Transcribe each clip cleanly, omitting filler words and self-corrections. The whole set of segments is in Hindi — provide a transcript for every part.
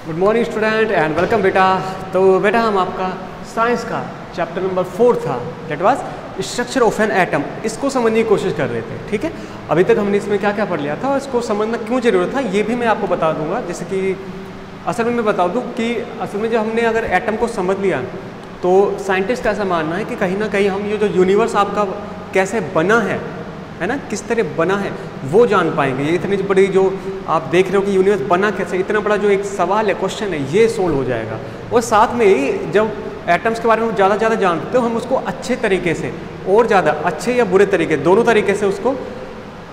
Good morning student and welcome बेटा। तो बेटा हम आपका साइंस का चैप्टर नंबर 4 था, that was structure of an atom, इसको समझने की कोशिश कर रहे थे। ठीक है, अभी तक हमने इसमें क्या क्या पढ़ लिया था और इसको समझना क्यों जरूरत था ये भी मैं आपको बता दूंगा। जैसे कि असल में मैं बता दूं कि असल में जब हमने अगर एटम को समझ लिया तो साइंटिस्ट का ऐसा मानना है कि कहीं ना कहीं हम ये जो यूनिवर्स आपका कैसे बना है ना, किस तरह बना है वो जान पाएंगे। ये इतनी बड़ी जो आप देख रहे हो कि यूनिवर्स बना कैसे, इतना बड़ा जो एक सवाल है, क्वेश्चन है, ये सोल्व हो जाएगा। और साथ में ही जब एटम्स के बारे में ज़्यादा जानते हो हम उसको अच्छे तरीके से और ज़्यादा अच्छे या बुरे तरीके दोनों तरीके से उसको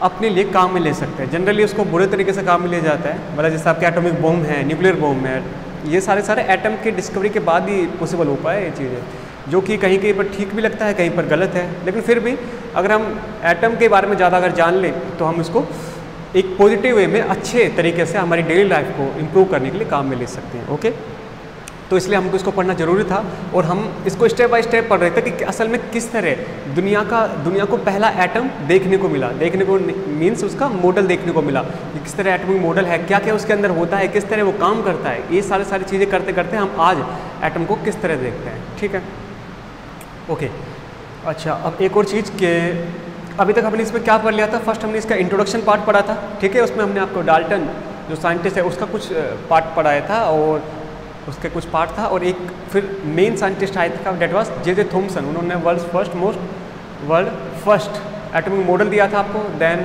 अपने लिए काम में ले सकते हैं। जनरली उसको बुरे तरीके से काम में लिया जाता है, मतलब जैसे आपके एटॉमिक बॉम्ब है, न्यूक्लियर बॉम्ब है, ये सारे एटम की डिस्कवरी के बाद ही पॉसिबल हो पाए ये चीज़ें, जो कि कहीं कहीं पर ठीक भी लगता है, कहीं पर गलत है। लेकिन फिर भी अगर हम एटम के बारे में ज़्यादा अगर जान लें तो हम इसको एक पॉजिटिव वे में अच्छे तरीके से हमारी डेली लाइफ को इम्प्रूव करने के लिए काम में ले सकते हैं। ओके, तो इसलिए हमको इसको पढ़ना ज़रूरी था और हम इसको स्टेप बाय स्टेप पढ़ रहे थे कि असल में किस तरह दुनिया को पहला एटम देखने को मिला। देखने को मीन्स उसका मॉडल देखने को मिला कि किस तरह एटॉमिक मॉडल है, क्या क्या उसके अंदर होता है, किस तरह वो काम करता है। ये सारी चीज़ें करते करते हम आज एटम को किस तरह देखते हैं। ठीक है, ओके। अच्छा, अब एक और चीज़ के अभी तक हमने इसमें क्या पढ़ लिया था। फर्स्ट हमने इसका इंट्रोडक्शन पार्ट पढ़ा था। ठीक है, उसमें हमने आपको डाल्टन जो साइंटिस्ट है उसका कुछ पार्ट पढ़ाया था और उसके कुछ पार्ट था, और एक फिर मेन साइंटिस्ट आया था, डेट वाज जे थॉमसन। उन्होंने वर्ल्ड फर्स्ट एटॉमिक मॉडल दिया था आपको। देन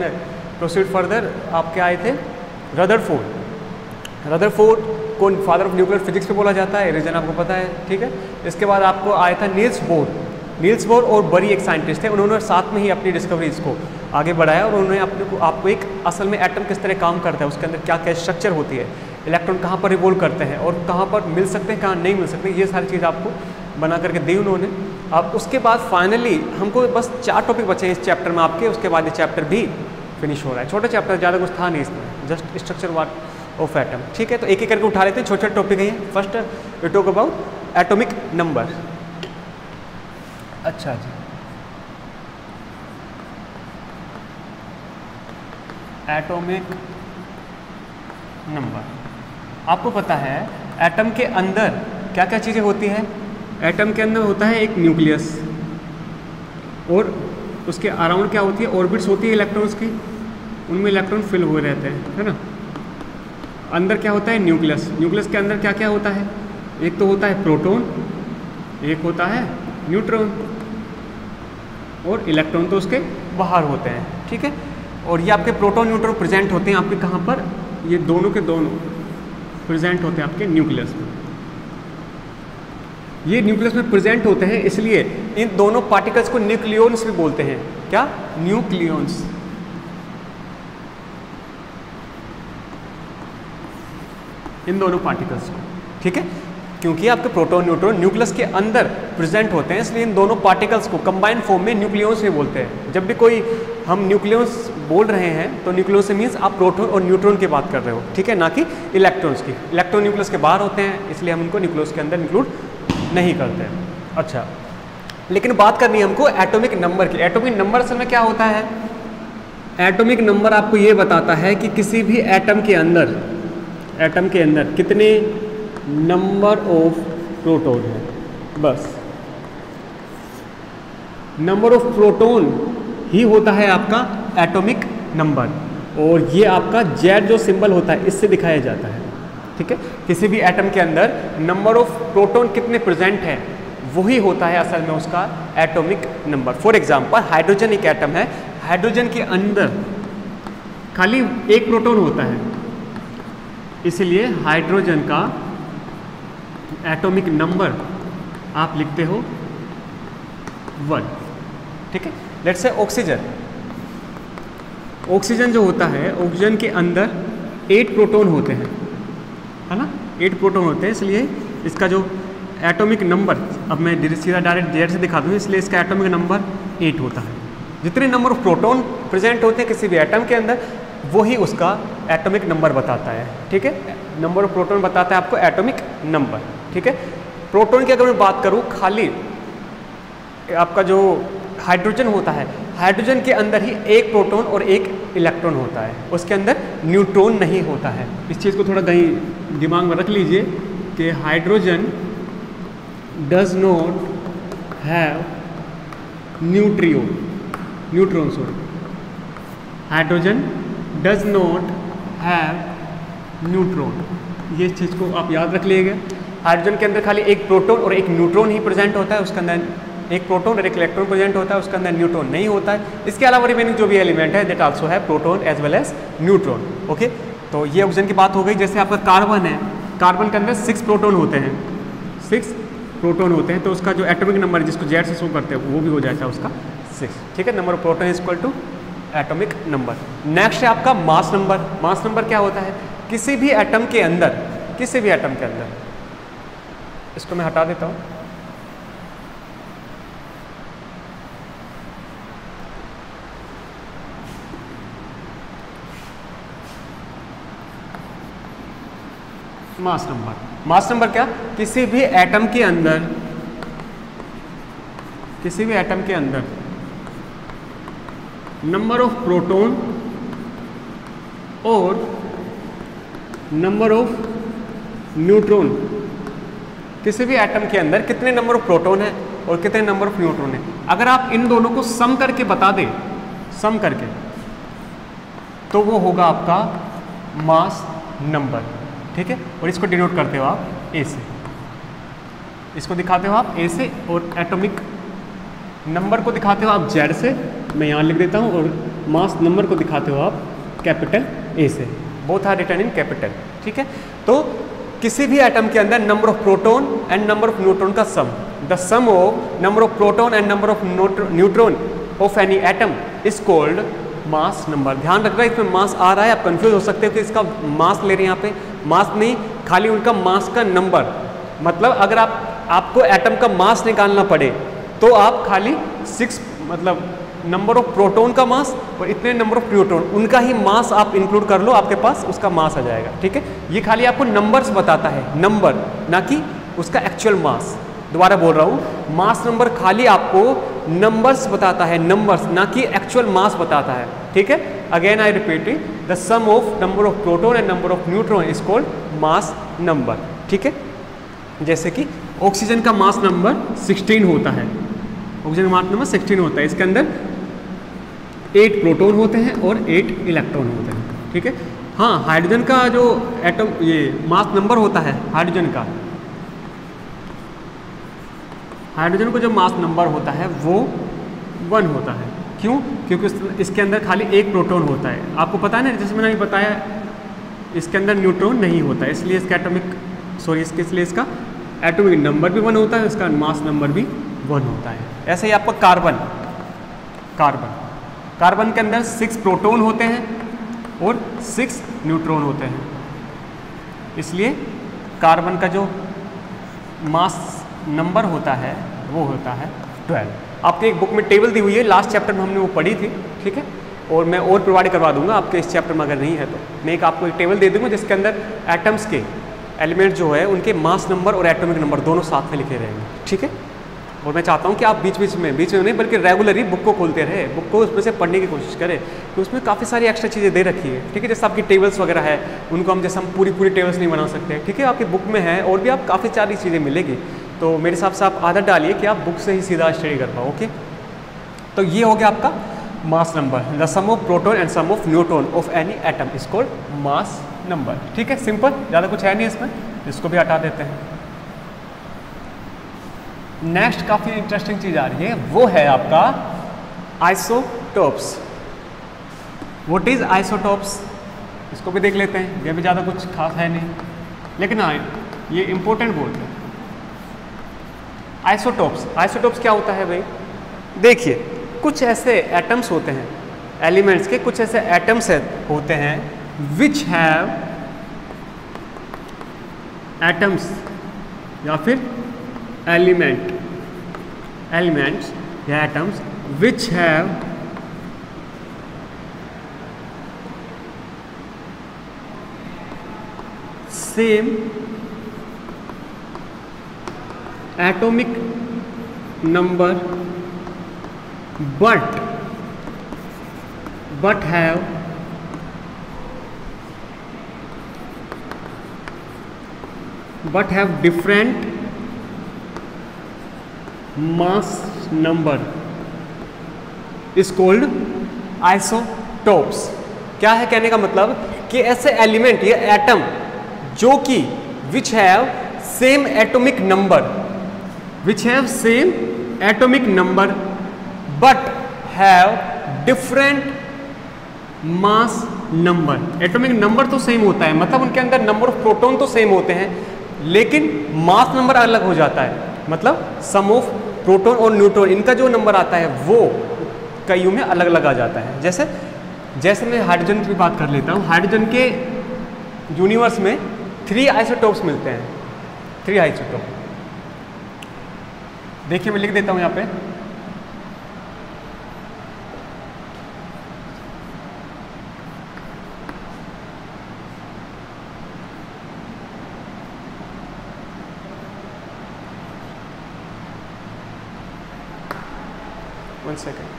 प्रोसीड फर्दर आपके आए थे रदरफोर्ड को फादर ऑफ न्यूक्लियर फिजिक्स पे बोला जाता है, रीजन आपको पता है। ठीक है, इसके बाद आपको आया था नील्स बोर और बरी एक साइंटिस्ट थे। उन्होंने साथ में ही अपनी डिस्कवरीज को आगे बढ़ाया और उन्होंने आपको एक असल में एटम किस तरह काम करता है, उसके अंदर क्या क्या स्ट्रक्चर होती है, इलेक्ट्रॉन कहाँ पर रिवॉल्व करते हैं और कहाँ पर मिल सकते हैं, कहाँ नहीं मिल सकते, ये सारी चीज़ आपको बना करके दी उन्होंने। अब उसके बाद फाइनली हमको बस 4 टॉपिक बचे हैं इस चैप्टर में आपके, उसके बाद ये चैप्टर भी फिनिश हो रहा है। छोटा चैप्टर, ज़्यादा कुछ था नहीं इसमें, जस्ट स्ट्रक्चर ऑफ एटम। ठीक है, तो एक एक करके उठा लेते हैं, छोटे छोटे टॉपिक है। First we talk about atomic number. अच्छा जी, एटॉमिक नंबर आपको पता है एटम के अंदर क्या क्या चीज़ें होती हैं। एटम के अंदर होता है एक न्यूक्लियस और उसके अराउंड क्या होती है, ऑर्बिट्स होती है इलेक्ट्रॉन्स की, उनमें इलेक्ट्रॉन फिल हुए रहते हैं, है ना। अंदर क्या होता है, न्यूक्लियस के अंदर क्या क्या होता है, एक तो होता है प्रोटॉन, एक होता है न्यूट्रॉन और इलेक्ट्रॉन तो उसके बाहर होते हैं। ठीक है, और ये आपके प्रोटॉन न्यूट्रॉन प्रेजेंट होते हैं आपके कहाँ पर, ये दोनों के दोनों प्रेजेंट होते हैं आपके न्यूक्लियस में। ये न्यूक्लियस में प्रेजेंट होते हैं, इसलिए इन दोनों पार्टिकल्स को न्यूक्लियॉन्स भी बोलते हैं। क्या, न्यूक्लियॉन्स। इन दोनों पार्टिकल्स को, ठीक है, क्योंकि आपके प्रोटॉन न्यूट्रॉन न्यूक्लियस के अंदर प्रेजेंट होते हैं, इसलिए इन दोनों पार्टिकल्स को कंबाइंड फॉर्म में न्यूक्लियॉन्स भी बोलते हैं। जब भी कोई हम न्यूक्लियॉन्स बोल रहे हैं तो न्यूक्लियॉन्स से मीन्स आप प्रोटॉन और न्यूट्रॉन की बात कर रहे हो, ठीक है, ना कि इलेक्ट्रॉन्स की। इलेक्ट्रॉन न्यूक्लियस के बाहर होते हैं, इसलिए हम उनको न्यूक्लियस के अंदर इंक्लूड नहीं करते हैं। अच्छा, लेकिन बात करनी है हमको एटॉमिक नंबर की। एटॉमिक नंबर असल में क्या होता है, एटॉमिक नंबर आपको ये बताता है कि किसी भी एटम के अंदर कितने नंबर ऑफ प्रोटॉन है। बस नंबर ऑफ प्रोटॉन ही होता है आपका एटॉमिक नंबर, और ये आपका जेड जो सिंबल होता है इससे दिखाया जाता है। ठीक है, किसी भी एटम के अंदर नंबर ऑफ प्रोटॉन कितने प्रेजेंट है वही होता है असल में उसका atomic number. For example hydrogen एक एटम है, हाइड्रोजन के अंदर खाली एक प्रोटॉन होता है, इसलिए हाइड्रोजन का एटॉमिक नंबर आप लिखते हो 1। ठीक है, लेट्स से ऑक्सीजन जो होता है, ऑक्सीजन के अंदर 8 प्रोटॉन होते हैं, है ना, 8 प्रोटॉन होते हैं, इसलिए इसका जो एटॉमिक नंबर, अब मैं सीधा डायरेक्ट जेड से दिखा दूँ, इसलिए इसका एटॉमिक नंबर 8 होता है। जितने नंबर ऑफ प्रोटॉन प्रेजेंट होते हैं किसी भी एटम के अंदर वही उसका एटॉमिक नंबर बताता है। ठीक है, नंबर ऑफ प्रोटॉन बताता है आपको एटॉमिक नंबर। ठीक है, प्रोटॉन की अगर मैं बात करूँ, खाली आपका जो हाइड्रोजन होता है, हाइड्रोजन के अंदर ही एक प्रोटॉन और एक इलेक्ट्रॉन होता है, उसके अंदर न्यूट्रॉन नहीं होता है। इस चीज़ को थोड़ा कहीं दिमाग में रख लीजिए कि hydrogen does not have neutron hydrogen does not have neutron. ये चीज़ को आप याद रख लीजिएगा। हाइड्रोजन के अंदर खाली एक प्रोटॉन और एक न्यूट्रॉन ही प्रेजेंट होता है, उसके अंदर एक प्रोटॉन और एक इलेक्ट्रॉन प्रेजेंट होता है, उसके अंदर न्यूट्रॉन नहीं होता है। इसके अलावा रिमेनिंग जो भी एलिमेंट है दैट आल्सो है proton as well as neutron. Okay, तो ये ऑक्सीजन की बात हो गई। जैसे आपका कार्बन है, कार्बन के अंदर 6 प्रोटॉन होते हैं, 6 प्रोटॉन होते हैं, तो उसका जो एटॉमिक नंबर है जिसको जेड से शो करते हैं वो भी हो जाता है उसका 6। ठीक है, number of proton is equal to atomic number. Next है आपका मास नंबर। मास नंबर क्या होता है? किसी भी एटम के अंदर, किसी भी एटम के अंदर, इसको मैं हटा देता हूं, मास नंबर। मास नंबर क्या? किसी भी एटम के अंदर, किसी भी एटम के अंदर नंबर ऑफ प्रोटॉन और नंबर ऑफ न्यूट्रॉन, किसी भी एटम के अंदर कितने नंबर ऑफ प्रोटॉन है और कितने नंबर ऑफ न्यूट्रॉन है, अगर आप इन दोनों को सम करके बता दें, सम करके, तो वो होगा आपका मास नंबर। ठीक है, और इसको डिनोट करते हो आप ए से, इसको दिखाते हो आप ए से, और एटॉमिक नंबर को दिखाते हो आप जेड से, मैं यहाँ लिख देता हूँ, और मास नंबर को दिखाते हो आप कैपिटल ए से। Both are written in capital. ठीक है, तो किसी भी एटम के अंदर number of proton and number of neutron का sum, the sum of number of proton and number of neutron of any atom is called mass number. ध्यान रखना, इसमें मास आ रहा है, आप कंफ्यूज हो सकते हो कि इसका मास ले रहे हैं यहाँ पे, मास नहीं, खाली उनका मास का नंबर। मतलब अगर आपको एटम का मास निकालना पड़े तो आप खाली 6 मतलब नंबर ऑफ प्रोटॉन का मास और इतने नंबर ऑफ न्यूट्रॉन, उनका ही मास आप इंक्लूड कर लो, आपके पास उसका मास आ जाएगा। ठीक है, ये खाली आपको नंबर्स बताता है, नंबर, ना कि उसका एक्चुअल मास। दोबारा बोल रहा हूँ, मास नंबर खाली आपको नंबर्स बताता है, नंबर्स, ना कि एक्चुअल मास बताता है। ठीक है, again I repeat it, the sum of number of proton and number of neutron is called mass number. ठीक है, जैसे कि ऑक्सीजन का मास नंबर 16 होता है, ऑक्सीजन का मास नंबर 16 होता है, इसके अंदर 8 प्रोटॉन होते हैं और 8 इलेक्ट्रॉन होते हैं। ठीक है, हाँ, हाइड्रोजन का जो एटम ये मास नंबर होता है हाइड्रोजन का, हाइड्रोजन को जो मास नंबर होता है वो 1 होता है। क्यों? क्योंकि इसके अंदर खाली 1 प्रोटॉन होता है। आपको पता है ना, जैसे मैंने अभी बताया, इसके अंदर न्यूट्रॉन नहीं होता है, इसलिए इसका इसलिए इसका एटॉमिक नंबर भी 1 होता है, इसका मास नंबर भी 1 होता है। ऐसे ही आपका कार्बन, कार्बन के अंदर 6 प्रोटॉन होते हैं और 6 न्यूट्रॉन होते हैं, इसलिए कार्बन का जो मास नंबर होता है वो होता है 12। आपकी एक बुक में टेबल दी हुई है, लास्ट चैप्टर में हमने वो पढ़ी थी। ठीक है, और मैं और प्रोवाइड करवा दूंगा आपके इस चैप्टर में, अगर नहीं है तो मैं एक आपको एक टेबल दे दूंगा जिसके अंदर एटम्स के एलिमेंट जो है उनके मास नंबर और एटॉमिक नंबर दोनों साथ में लिखे रहेंगे। ठीक है, और मैं चाहता हूँ कि आप बीच में नहीं बल्कि रेगुलरली बुक को खोलते रहे, बुक को उसमें से पढ़ने की कोशिश करें, तो उसमें काफ़ी सारी एक्स्ट्रा चीज़ें दे रखी है। ठीक है, जैसे आपकी टेबल्स वगैरह है, उनको हम जैसे हम पूरी टेबल्स नहीं बना सकते। ठीक है, आपकी बुक में है और भी आप काफ़ी सारी चीज़ें मिलेगी, तो मेरे हिसाब से आप आदत डालिए कि आप बुक से ही सीधा स्टडी कर पाओ। ओके, तो ये हो गया आपका mass number, the sum of proton and sum of neutron of any atom is called mass number. ठीक है, सिंपल, ज़्यादा कुछ है नहीं इसमें, इसको भी हटा देते हैं। नेक्स्ट काफ़ी इंटरेस्टिंग चीज़ आ रही है, वो है आपका आइसोटोप्स। व्हाट इज आइसोटोप्स, इसको भी देख लेते हैं। ये भी ज़्यादा कुछ खास है नहीं, लेकिन हाँ ये इंपॉर्टेंट बोलते हैं। आइसोटोप्स क्या होता है भाई? देखिए, कुछ ऐसे एटम्स होते हैं, एलिमेंट्स के कुछ ऐसे एटम्स होते हैं विच हैव एटम्स या फिर एलिमेंट्स या atoms which have same atomic number but have but have different mass number is called isotopes. क्या है कहने का मतलब कि ऐसे एलिमेंट या एटम जो कि which have same atomic number but have different mass number. Atomic number तो सेम होता है, मतलब उनके अंदर नंबर ऑफ प्रोटॉन तो सेम होते हैं, लेकिन मास नंबर अलग हो जाता है। मतलब सम ऑफ प्रोटॉन और न्यूट्रॉन, इनका जो नंबर आता है वो कईयों में अलग अलग आ जाता है। जैसे मैं हाइड्रोजन की बात कर लेता हूँ। हाइड्रोजन के यूनिवर्स में 3 आइसोटोप्स मिलते हैं, 3 आइसोटोप। देखिए मैं लिख देता हूँ यहाँ पे। One second.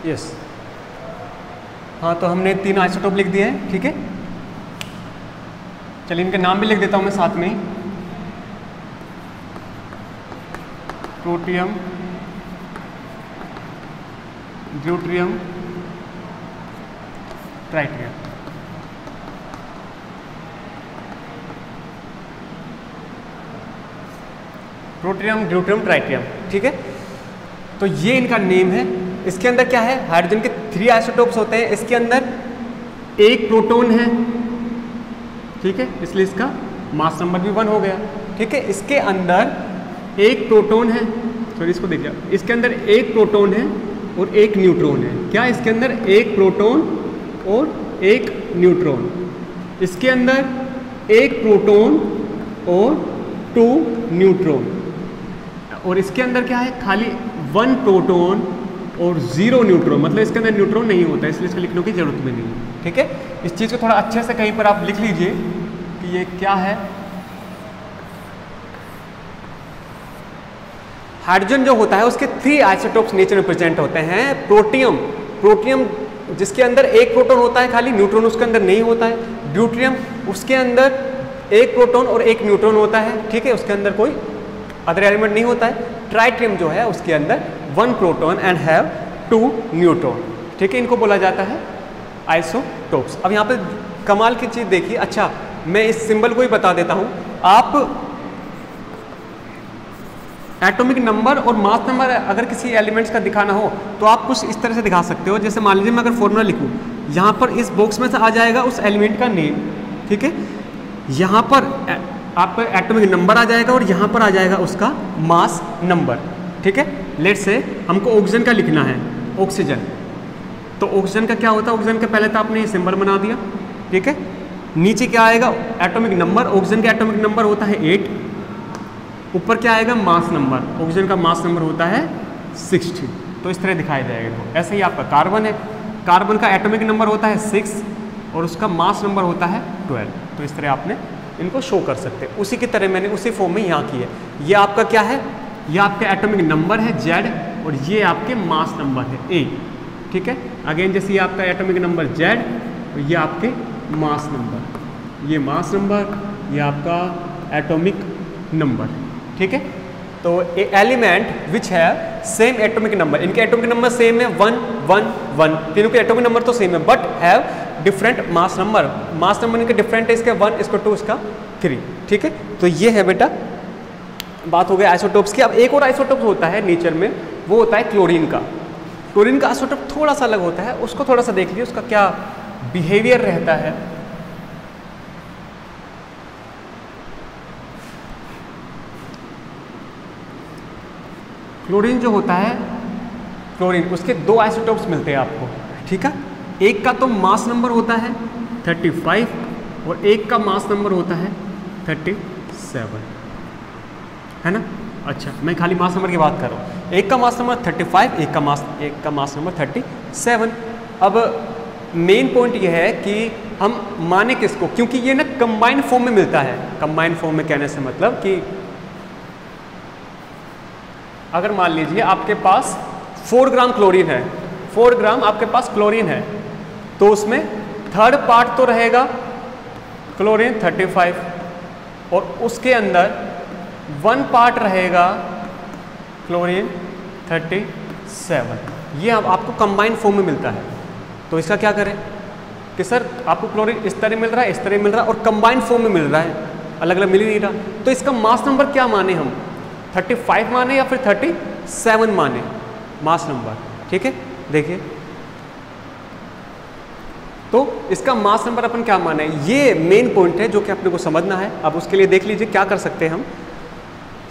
यस, हाँ तो हमने 3 आइसोटोप लिख दिए हैं, ठीक है। चलिए इनके नाम भी लिख देता हूँ मैं साथ में ही। Protium, deuterium, tritium. Protium, deuterium, tritium, ठीक है। तो ये इनका नेम है। इसके अंदर क्या है, हाइड्रोजन के 3 आइसोटोप्स होते हैं। इसके अंदर एक प्रोटॉन है, ठीक है, इसलिए इसका मास नंबर भी 1 हो गया, ठीक है। इसके अंदर एक प्रोटॉन है, सॉरी इसको देखिए, इसके अंदर एक प्रोटॉन है और एक न्यूट्रॉन है। क्या इसके अंदर एक प्रोटॉन और एक न्यूट्रॉन, इसके अंदर एक प्रोटॉन और 2 न्यूट्रॉन, और इसके अंदर क्या है, खाली 1 प्रोटॉन और 0 न्यूट्रॉन, मतलब इसके अंदर न्यूट्रॉन नहीं होता है, इसलिए इसको लिखने की जरूरत भी नहीं है, ठीक है। इस चीज़ को थोड़ा अच्छे से कहीं पर आप लिख लीजिए कि ये क्या है। हाइड्रोजन जो होता है उसके 3 आइसोटोप्स नेचर में प्रेजेंट होते हैं। प्रोटियम जिसके अंदर एक प्रोटॉन होता है खाली, न्यूट्रॉन उसके अंदर नहीं होता है। ड्यूट्रियम उसके अंदर एक प्रोटॉन और एक न्यूट्रॉन होता है, ठीक है, उसके अंदर कोई अदर एलिमेंट नहीं होता है। ट्राइटियम जो है उसके अंदर 1 प्रोटॉन एंड हैव 2 न्यूट्रॉन, ठीक है। इनको बोला जाता है आइसोटोप्स। अब यहाँ पे कमाल की चीज़ देखिए। अच्छा, मैं इस सिंबल को ही बता देता हूँ। आप एटॉमिक नंबर और मास नंबर अगर किसी एलिमेंट्स का दिखाना हो तो आप कुछ इस तरह से दिखा सकते हो। जैसे मान लीजिए मैं अगर फॉर्मूला लिखूँ, यहाँ पर इस बॉक्स में से आ जाएगा उस एलिमेंट का नेम, ठीक है। यहाँ पर आपका एटॉमिक नंबर आ जाएगा और यहाँ पर आ जाएगा उसका मास नंबर, ठीक है। लेट्स से हमको ऑक्सीजन का लिखना है, ऑक्सीजन, तो ऑक्सीजन का क्या होता है, ऑक्सीजन का पहले तो आपने ये सिंबल बना दिया, ठीक है। नीचे क्या आएगा, एटॉमिक नंबर, ऑक्सीजन का एटॉमिक नंबर होता है 8। ऊपर क्या आएगा, मास नंबर, ऑक्सीजन का मास नंबर होता है 60, तो इस तरह दिखाई जाएगा। ऐसे ही आपका कार्बन है, कार्बन का एटॉमिक नंबर होता है 6 और उसका मास नंबर होता है 12, तो इस तरह आपने इनको शो कर सकते हैं। उसी की तरह मैंने उसी फॉर्म में यहाँ की है। ये आपका क्या है, ये आपका एटॉमिक नंबर है Z और ये आपके मास नंबर है A, ठीक है। अगेन जैसे ये आपका एटॉमिक नंबर Z और ये आपके मास नंबर, ये मास नंबर, ये आपका एटॉमिक नंबर, ठीक है। तो एलिमेंट विच है सेम एटॉमिक नंबर, इनके एटॉमिक नंबर सेम है 1 1 1, तीनों के एटॉमिक नंबर तो सेम है but have different mass number. Mass number इनके डिफरेंट है, इसका 1, इसका 2, इसका 3, ठीक है। तो ये है बेटा बात हो गई आइसोटोप्स की। अब एक और आइसोटोप होता है नेचर में, वो होता है क्लोरीन का। क्लोरीन का आइसोटोप थोड़ा सा अलग होता है, उसको थोड़ा सा देख लीजिए उसका क्या बिहेवियर रहता है। क्लोरीन जो होता है, क्लोरीन उसके 2 आइसोटोप्स मिलते हैं आपको, ठीक है। एक का तो मास नंबर होता है 35 और एक का मास नंबर होता है 37, है ना। अच्छा, मैं खाली मास नंबर की बात कर रहा हूँ। एक का मास नंबर 35, एक का मास नंबर 37। अब मेन पॉइंट ये है कि हम माने किसको, क्योंकि ये ना कंबाइंड फॉर्म में मिलता है। कंबाइंड फॉर्म में कहने से मतलब कि अगर मान लीजिए आपके पास 4 ग्राम क्लोरीन है, 4 ग्राम आपके पास क्लोरीन है, तो उसमें 3rd पार्ट तो रहेगा क्लोरीन 35 और उसके अंदर 1 पार्ट रहेगा क्लोरीन 37। ये आपको कंबाइंड फॉर्म में मिलता है। तो इसका क्या करें कि सर आपको क्लोरीन इस तरह मिल रहा है, इस तरह मिल रहा है और कंबाइंड फॉर्म में मिल रहा है, अलग अलग मिल ही नहीं रहा। तो इसका मास नंबर क्या माने हम, 35 माने या फिर 37 माने मास नंबर, ठीक है। देखिए तो इसका मास नंबर अपन क्या माने, ये मेन पॉइंट है जो कि अपने को समझना है। अब उसके लिए देख लीजिए क्या कर सकते हैं हम।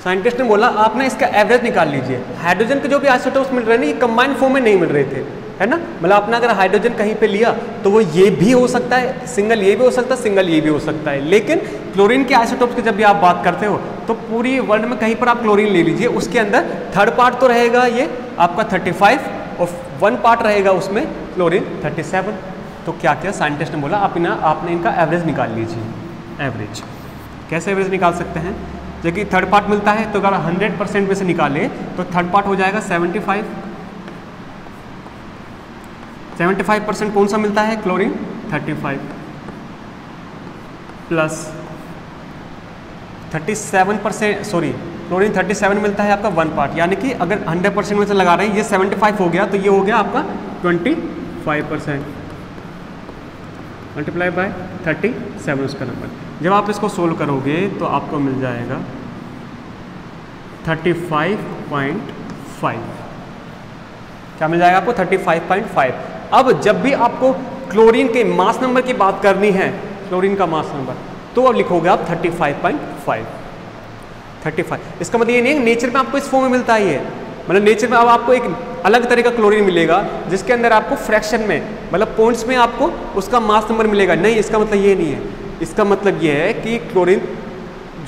साइंटिस्ट ने बोला आपने इसका एवरेज निकाल लीजिए। हाइड्रोजन के जो भी आइसोटोप्स मिल रहे हैं ना, ये कंबाइंड फॉर्म में नहीं मिल रहे थे, है ना। मतलब आपने अगर हाइड्रोजन कहीं पे लिया तो वो ये भी हो सकता है सिंगल, ये भी हो सकता है सिंगल, ये भी हो सकता है। लेकिन क्लोरीन के आइसोटोप्स की जब भी आप बात करते हो तो पूरी वर्ल्ड में कहीं पर आप क्लोरीन ले लीजिए, उसके अंदर थर्ड पार्ट तो रहेगा ये आपका 35 और 1 पार्ट रहेगा उसमें क्लोरीन 37। तो क्या किया साइंटिस्ट ने बोला आपने इनका एवरेज निकाल लीजिए। एवरेज कैसे एवरेज निकाल सकते हैं, जब कि थर्ड पार्ट मिलता है तो अगर 100% में से निकाले तो थर्ड पार्ट हो जाएगा 75। 75% कौन सा मिलता है, क्लोरीन 35 प्लस 37%, सॉरी क्लोरीन 37 मिलता है आपका 1 पार्ट, यानी कि अगर 100% में से लगा रहे हैं ये 75 हो गया तो ये हो गया आपका 25% मल्टीप्लाई बाय 37 उसका नंबर। जब आप इसको सोल्व करोगे तो आपको मिल जाएगा 35.5। क्या मिल जाएगा आपको, 35.5। अब जब भी आपको क्लोरीन के मास नंबर की बात करनी है, क्लोरीन का मास नंबर, तो अब लिखोगे आप 35.5। 35 इसका मतलब ये नहीं है नेचर में आपको इस फॉर्म में मिलता ही है। मतलब नेचर में अब आपको एक अलग तरह का क्लोरीन मिलेगा जिसके अंदर आपको फ्रैक्शन में, मतलब पॉइंट्स में आपको उसका मास नंबर मिलेगा। नहीं, इसका मतलब ये नहीं है। इसका मतलब ये है कि क्लोरीन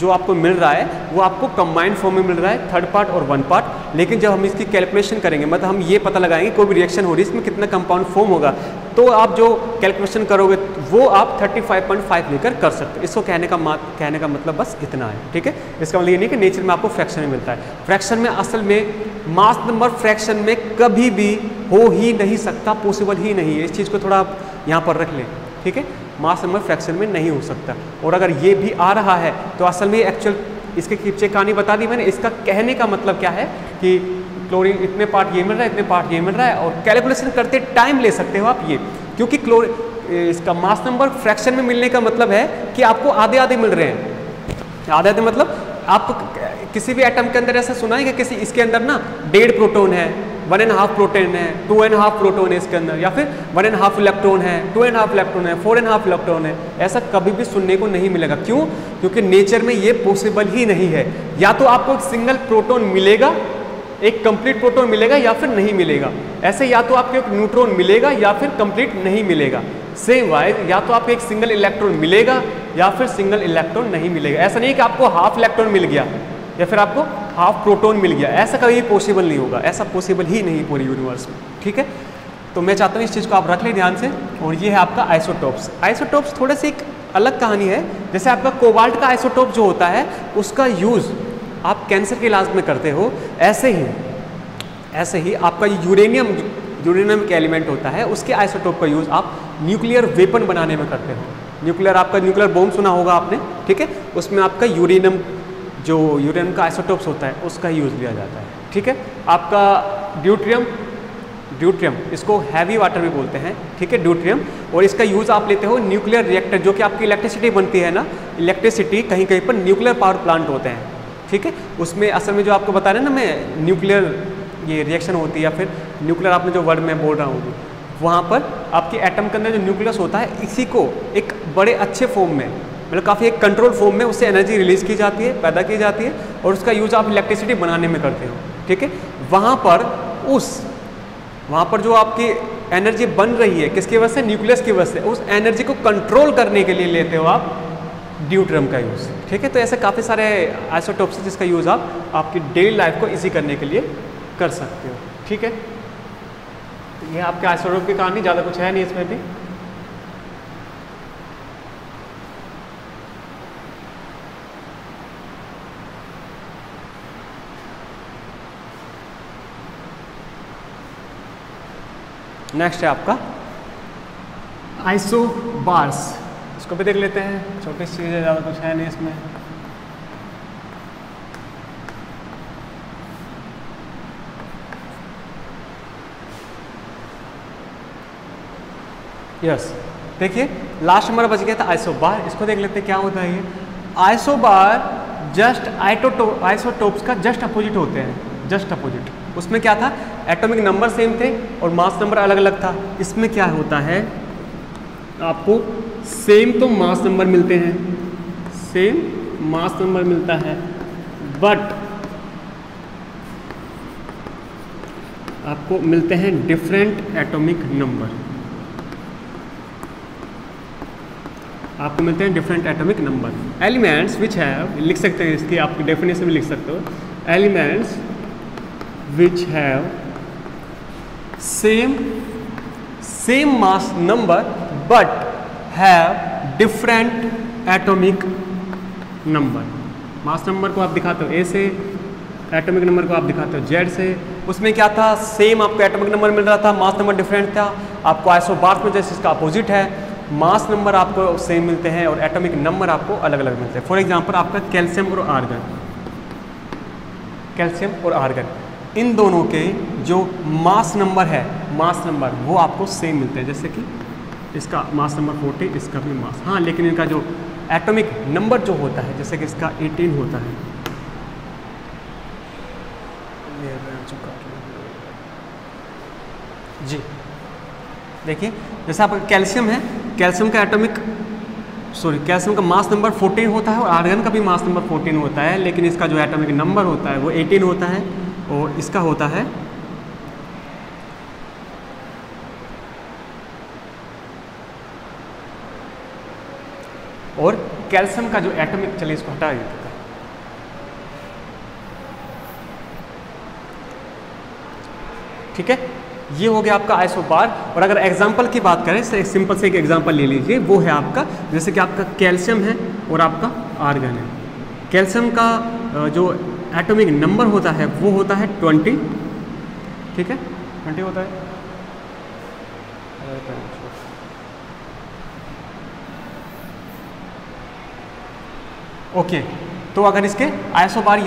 जो आपको मिल रहा है वो आपको कंबाइंड फॉर्म में मिल रहा है, थर्ड पार्ट और 1 पार्ट। लेकिन जब हम इसकी कैलकुलेशन करेंगे, मतलब हम ये पता लगाएंगे कोई भी रिएक्शन हो रही है इसमें कितना कंपाउंड फॉर्म होगा, तो आप जो कैलकुलेशन करोगे वो आप 35.5 लेकर कर सकते हो। इसको कहने का मतलब बस इतना है, ठीक है। इसका मतलब ये नहीं कि नेचर में आपको फ्रैक्शन में मिलता है। फ्रैक्शन में असल में मास नंबर फ्रैक्शन में कभी भी हो ही नहीं सकता, पॉसिबल ही नहीं है। इस चीज़ को थोड़ा आप यहाँ पर रख लें, ठीक है। मास नंबर फ्रैक्शन में नहीं हो सकता। और अगर ये भी आ रहा है तो असल में एक्चुअल इसके पीछे कहानी बता दी मैंने। इसका कहने का मतलब क्या है कि क्लोरीन इतने पार्ट ये मिल रहा है, इतने पार्ट ये मिल रहा है, और कैलकुलेशन करते टाइम ले सकते हो आप ये, क्योंकि इसका मास नंबर फ्रैक्शन में मिलने का मतलब है कि आपको आधे आधे मिल रहे हैं। आधे आधे मतलब आपको किसी भी एटम के अंदर ऐसा सुना है कि किसी इसके अंदर ना 1.5 प्रोटॉन है, 1.5 प्रोटॉन है, 2.5 प्रोटॉन है इसके अंदर, या फिर 1.5 इलेक्ट्रॉन है, 2.5 इलेक्ट्रॉन है, 4.5 इलेक्ट्रॉन है। ऐसा कभी भी सुनने को नहीं मिलेगा। क्यों? क्योंकि नेचर में ये पॉसिबल ही नहीं है। या तो आपको एक सिंगल प्रोटॉन मिलेगा, एक कंप्लीट प्रोटॉन मिलेगा, या फिर नहीं मिलेगा। ऐसे या तो आपको एक न्यूट्रॉन मिलेगा या फिर कंप्लीट नहीं मिलेगा। सेम वाइज या तो आपको एक सिंगल इलेक्ट्रॉन मिलेगा या फिर सिंगल इलेक्ट्रॉन नहीं मिलेगा। ऐसा नहीं कि आपको हाफ इलेक्ट्रॉन मिल गया या फिर आपको हाफ प्रोटॉन मिल गया, ऐसा कभी पॉसिबल नहीं होगा। ऐसा पॉसिबल ही नहीं पूरी यूनिवर्स में, ठीक है। तो मैं चाहता हूँ इस चीज़ को आप रख लें ध्यान से। और ये है आपका आइसोटोप्स। आइसोटोप्स थोड़े से एक अलग कहानी है। जैसे आपका कोबाल्ट का आइसोटोप जो होता है उसका यूज़ आप कैंसर के इलाज में करते हो, ऐसे ही आपका यूरेनियम के एलिमेंट होता है, उसके आइसोटोप का यूज़ आप न्यूक्लियर वेपन बनाने में करते हो। न्यूक्लियर बॉम्ब सुना होगा आपने, ठीक है। उसमें आपका यूरेनियम का आइसोटोप्स होता है उसका यूज़ लिया जाता है, ठीक है। आपका ड्यूट्रियम इसको हैवी वाटर भी बोलते हैं, ठीक है, ड्यूट्रियम। और इसका यूज़ आप लेते हो न्यूक्लियर रिएक्टर, जो कि आपकी इलेक्ट्रिसिटी बनती है ना, इलेक्ट्रिसिटी कहीं कहीं पर न्यूक्लियर पावर प्लांट होते हैं, ठीक है। उसमें असल में जो आपको बता रहे हैं ना मैं, न्यूक्लियर ये रिएक्शन होती है या फिर न्यूक्लियर आपने जो वर्ड में बोल रहा हूँ, वहाँ पर आपके एटम के अंदर जो न्यूक्लियस होता है इसी को एक बड़े अच्छे फॉर्म में, मतलब काफ़ी एक कंट्रोल फॉर्म में उससे एनर्जी रिलीज़ की जाती है, पैदा की जाती है, और उसका यूज़ आप इलेक्ट्रिसिटी बनाने में करते हो, ठीक है। वहाँ पर जो आपकी एनर्जी बन रही है किसकी वजह से, न्यूक्लियस की वजह से, उस एनर्जी को कंट्रोल करने के लिए लेते हो आप ड्यूट्रियम का यूज़, ठीक है। तो ऐसे काफ़ी सारे आइसोटोप्स हैं जिसका यूज़ आप आपकी डेली लाइफ को इजी करने के लिए कर सकते हो, ठीक है। तो ये आपके आइसोटोप की कहानी, ज़्यादा कुछ है नहीं इसमें भी। नेक्स्ट है आपका आइसोबार्स। इसको इसको भी देख लेते हैं, छोटी सी चीज़ है, ज़्यादा कुछ है नहीं इसमें। यस, देखिए लास्ट नंबर बच गया था आइसोबार। इसको देख लेते हैं क्या होता है ये। आइसोबार जस्ट आइसोटोप्स का जस्ट अपोजिट होते हैं, जस्ट अपोजिट। उसमें क्या था, एटॉमिक नंबर सेम थे और मास नंबर अलग अलग था। इसमें क्या होता है, आपको सेम तो मास नंबर मिलते हैं, सेम मास नंबर मिलता है, बट आपको मिलते हैं डिफरेंट एटॉमिक नंबर। आपको मिलते हैं different atomic number. Elements which have, लिख सकते हैं इसकी आप डेफिनेशन में लिख सकते हो, elements which have same mass number but have different atomic number. Mass number को आप दिखाते हो ए से, एटॉमिक नंबर को आप दिखाते हो जेड से। उसमें क्या था, सेम आपको एटॉमिक नंबर मिल रहा था, मास नंबर डिफरेंट था। आपको आइसोबार्स में जैसे इसका अपोजिट है, मास नंबर आपको सेम मिलते हैं और एटॉमिक नंबर आपको अलग अलग मिलते हैं। फॉर एग्जांपल आपका कैल्शियम और आर्गन, कैल्शियम और आर्गन, इन दोनों के जो मास नंबर है, मास नंबर वो आपको सेम मिलते हैं। जैसे कि इसका मास नंबर 40, इसका भी मास, हाँ, लेकिन इनका जो एटॉमिक नंबर जो होता है, जैसे कि इसका 18 होता है। जी देखिए, जैसे आपका कैल्शियम है, कैल्शियम का कैल्शियम का मास नंबर 14 होता है और आर्गन का भी मास नंबर 14 होता है, लेकिन इसका जो एटॉमिक नंबर होता है वो 18 होता है और इसका होता है और कैल्शियम का जो एटॉमिक, चलिए इसको हटा देते हैं। ठीक है, ये हो गया आपका आइसोबार। और अगर एग्जांपल की बात करें, एक सिंपल से एक एग्जांपल ले लीजिए, वो है आपका, जैसे कि आपका कैल्शियम है और आपका आर्गन है। कैल्शियम का जो एटॉमिक नंबर होता है वो होता है 20, ठीक है, 20 होता है। ओके, तो अगर इसके आइसोबार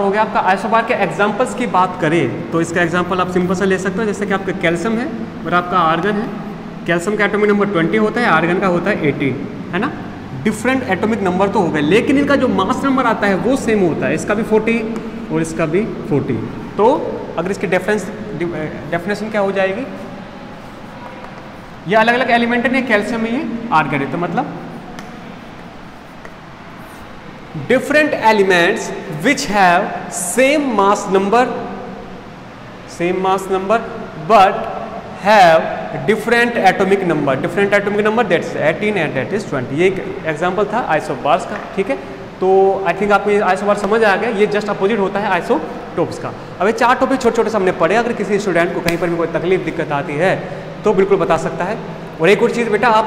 हो गया आपका। आइसोबार के एग्जांपल्स की बात करें तो इसका एग्जांपल आप सिंपल सा ले सकते हो, जैसे कि आपका कैल्शियम है और आपका आर्गन है। कैल्शियम का एटॉमिक नंबर 20 होता है, आर्गन का होता है 18, है ना। डिफरेंट एटॉमिक नंबर तो हो गए, लेकिन इनका जो मास नंबर आता है वो सेम होता है, इसका भी 40 और इसका भी 40। तो अगर इसकी डेफिनेशन क्या हो जाएगी, ये अलग अलग एलिमेंट है, कैल्शियम में ये आर्गन है, तो मतलब different elements which have same mass number but have different atomic number that is 18 and that is 20। ये एक एग्जांपल था आइसोबार्स का, ठीक है। तो आई थिंक आपको ये आइसोबार समझ आ गया, ये जस्ट अपोजिट होता है आइसोटोप्स का। अब ये 4 टॉपिक छोटे छोटे सामने पढ़े, अगर किसी स्टूडेंट को कहीं पर भी कोई तकलीफ दिक्कत आती है तो बिल्कुल बता सकता है। और एक और चीज़ बेटा, आप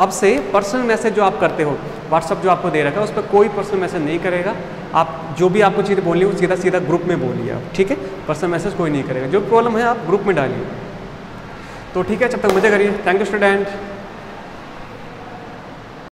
अब से पर्सनल मैसेज जो आप करते हो, व्हाट्सअप जो आपको दे रखा है उस पर कोई पर्सनल मैसेज नहीं करेगा। आप जो भी आपको चीज़ बोलनी है वो सीधा सीधा ग्रुप में बोलिए आप, ठीक है। पर्सनल मैसेज कोई नहीं करेगा, जो प्रॉब्लम है आप ग्रुप में डालिए। तो ठीक है, जब तक मजे करिए। Thank you student.